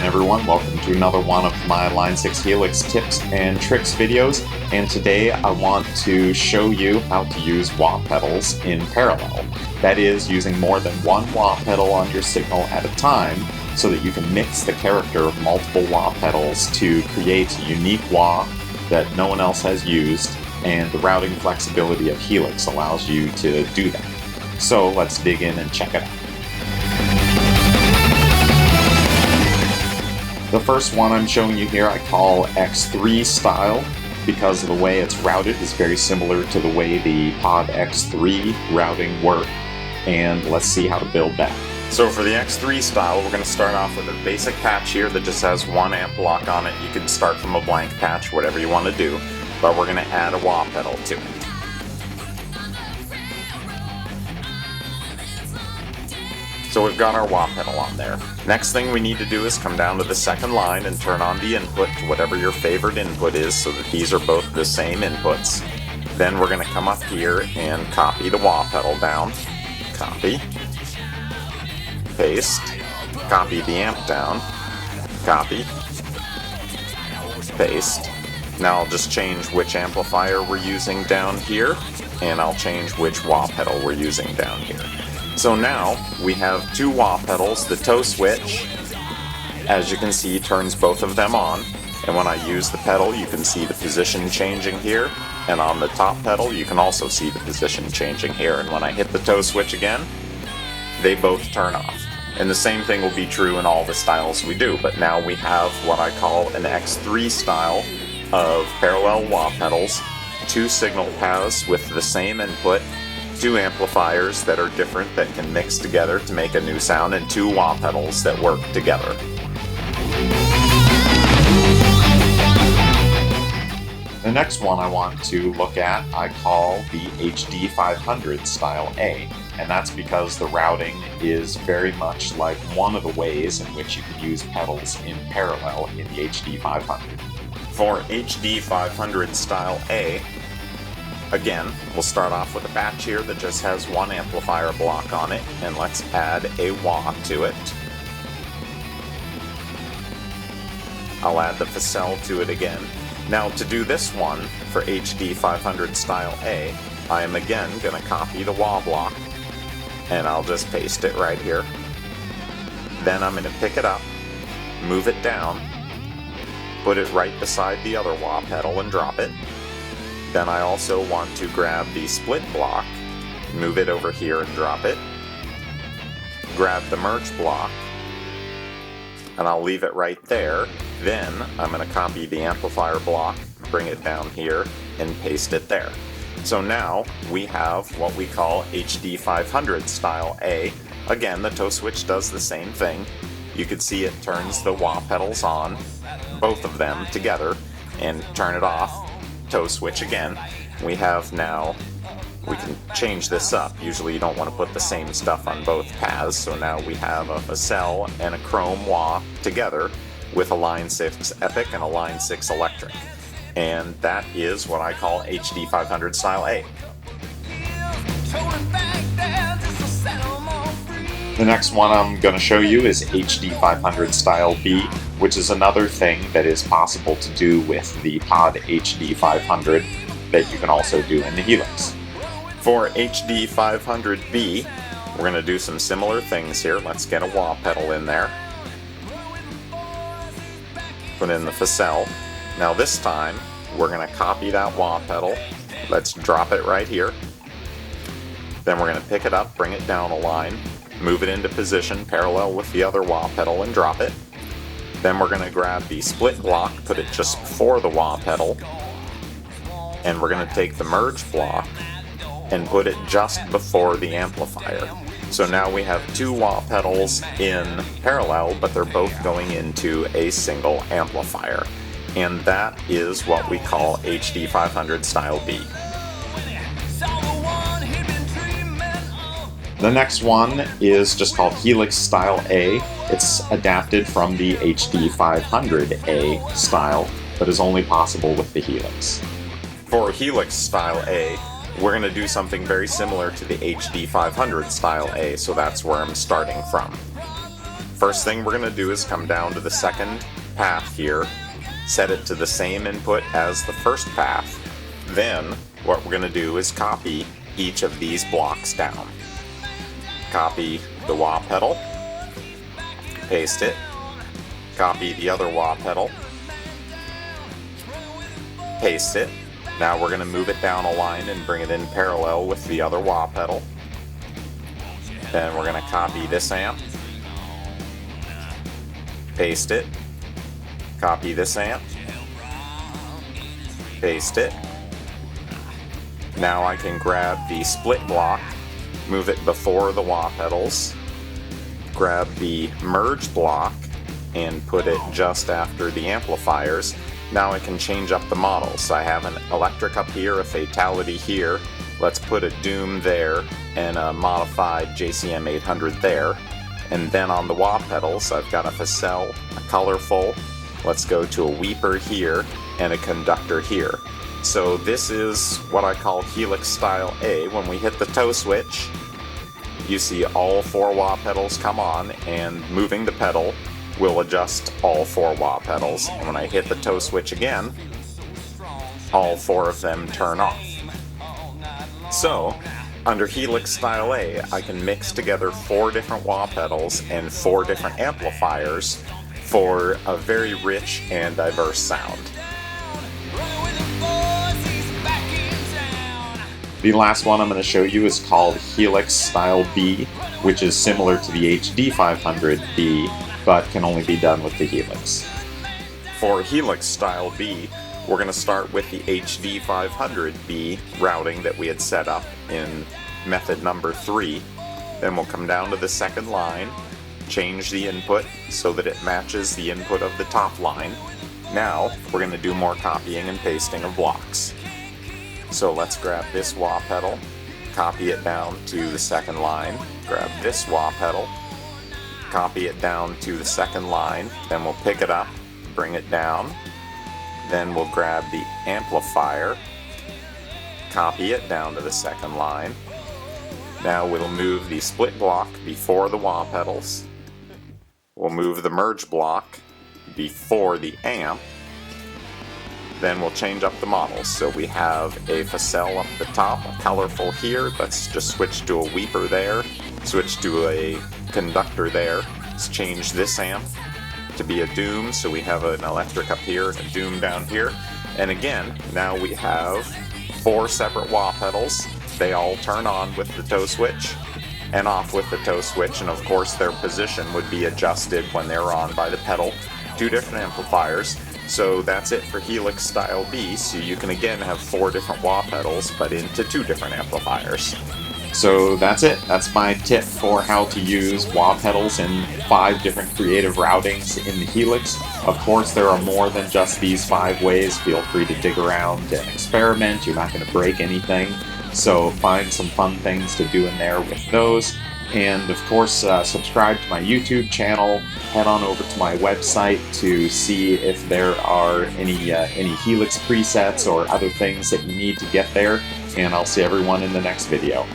everyone, welcome to another one of my Line 6 Helix tips and tricks videos, and today I want to show you how to use wah pedals in parallel. That is, using more than one wah pedal on your signal at a time so that you can mix the character of multiple wah pedals to create a unique wah that no one else has used, and the routing flexibility of Helix allows you to do that. So let's dig in and check it out. The first one I'm showing you here I call X3 style because the way it's routed is very similar to the way the Pod X3 routing worked, and let's see how to build that. So for the X3 style, we're going to start off with a basic patch here that just has one amp block on it. You can start from a blank patch, whatever you want to do, but we're going to add a wah pedal to it. So we've got our wah pedal on there. Next thing we need to do is come down to the second line and turn on the input to whatever your favorite input is so that these are both the same inputs. Then we're going to come up here and copy the wah pedal down. Copy. Paste. Copy the amp down. Copy. Paste. Now I'll just change which amplifier we're using down here, and I'll change which wah pedal we're using down here. So now we have two wah pedals. The toe switch, as you can see, turns both of them on, and when I use the pedal you can see the position changing here, and on the top pedal you can also see the position changing here, and when I hit the toe switch again they both turn off. And the same thing will be true in all the styles we do, but now we have what I call an X3 style of parallel wah pedals, two signal paths with the same input, two amplifiers that are different that can mix together to make a new sound, and two wah pedals that work together. The next one I want to look at I call the HD 500 style A, and that's because the routing is very much like one of the ways in which you can use pedals in parallel in the HD 500. For HD 500 style A, again, we'll start off with a patch here that just has one amplifier block on it, and let's add a wah to it. I'll add the facel to it again. Now to do this one, for HD 500 style A, I am again going to copy the wah block, and I'll just paste it right here. Then I'm going to pick it up, move it down, put it right beside the other wah pedal and drop it. Then I also want to grab the split block, move it over here and drop it, grab the merge block, and I'll leave it right there. Then I'm going to copy the amplifier block, bring it down here, and paste it there. So now we have what we call HD 500 style A. Again, the toe switch does the same thing. You can see it turns the wah pedals on, both of them together, and turn it off. Toe switch again. We have now, we can change this up. Usually you don't want to put the same stuff on both paths, so now we have a facel and a chrome wah together with a Line 6 Epic and a Line 6 Electric. And that is what I call HD 500 style A. The next one I'm going to show you is HD 500 style B, which is another thing that is possible to do with the Pod HD 500 that you can also do in the Helix. For HD 500B, we're going to do some similar things here. Let's get a wah pedal in there. Put in the facel. Now this time, we're going to copy that wah pedal. Let's drop it right here. Then we're going to pick it up, bring it down a line, move it into position parallel with the other wah pedal and drop it. Then we're going to grab the split block, put it just before the wah pedal, and we're going to take the merge block and put it just before the amplifier. So now we have two wah pedals in parallel, but they're both going into a single amplifier. And that is what we call HD 500 style B. The next one is just called Helix style A. It's adapted from the HD 500A style, but is only possible with the Helix. For Helix style A, we're going to do something very similar to the HD 500 style A, so that's where I'm starting from. First thing we're going to do is come down to the second path here, set it to the same input as the first path. Then what we're going to do is copy each of these blocks down. Copy the wah pedal, paste it, copy the other wah pedal, paste it. Now we're going to move it down a line and bring it in parallel with the other wah pedal. Then we're going to copy this amp, paste it, copy this amp, paste it. Now I can grab the split block, move it before the wah pedals, grab the merge block, and put it just after the amplifiers. Now I can change up the models. I have an electric up here, a fatality here. Let's put a doom there and a modified JCM 800 there. And then on the wah pedals, I've got a facel, a colorful. Let's go to a weeper here and a conductor here. So this is what I call Helix Style A. When we hit the toe switch, you see all 4 wah pedals come on, and moving the pedal will adjust all 4 wah pedals. And when I hit the toe switch again, all 4 of them turn off. So, under Helix Style A, I can mix together 4 different wah pedals and 4 different amplifiers for a very rich and diverse sound. The last one I'm going to show you is called Helix Style B, which is similar to the HD 500B, but can only be done with the Helix. For Helix Style B, we're going to start with the HD 500B routing that we had set up in method number 3. Then we'll come down to the second line, change the input so that it matches the input of the top line. Now we're going to do more copying and pasting of blocks. So let's grab this wah pedal, copy it down to the second line, grab this wah pedal, copy it down to the second line, then we'll pick it up, bring it down, then we'll grab the amplifier, copy it down to the second line. Now we'll move the split block before the wah pedals, we'll move the merge block before the amp, then we'll change up the models. So we have a facel up the top, a colorful here. Let's just switch to a weeper there, switch to a conductor there. Let's change this amp to be a doom, so we have an electric up here, a doom down here. And again, now we have 4 separate wah pedals. They all turn on with the toe switch and off with the toe switch, and of course their position would be adjusted when they're on by the pedal. 2 different amplifiers. So that's it for Helix Style B, so you can again have 4 different wah pedals, but into 2 different amplifiers. So that's it. That's my tip for how to use wah pedals in 5 different creative routings in the Helix. Of course, there are more than just these 5 ways. Feel free to dig around and experiment. You're not going to break anything. So find some fun things to do in there with those. And of course, subscribe to my YouTube channel. Head on over to my website to see if there are any Helix presets or other things that you need to get there. And I'll see everyone in the next video.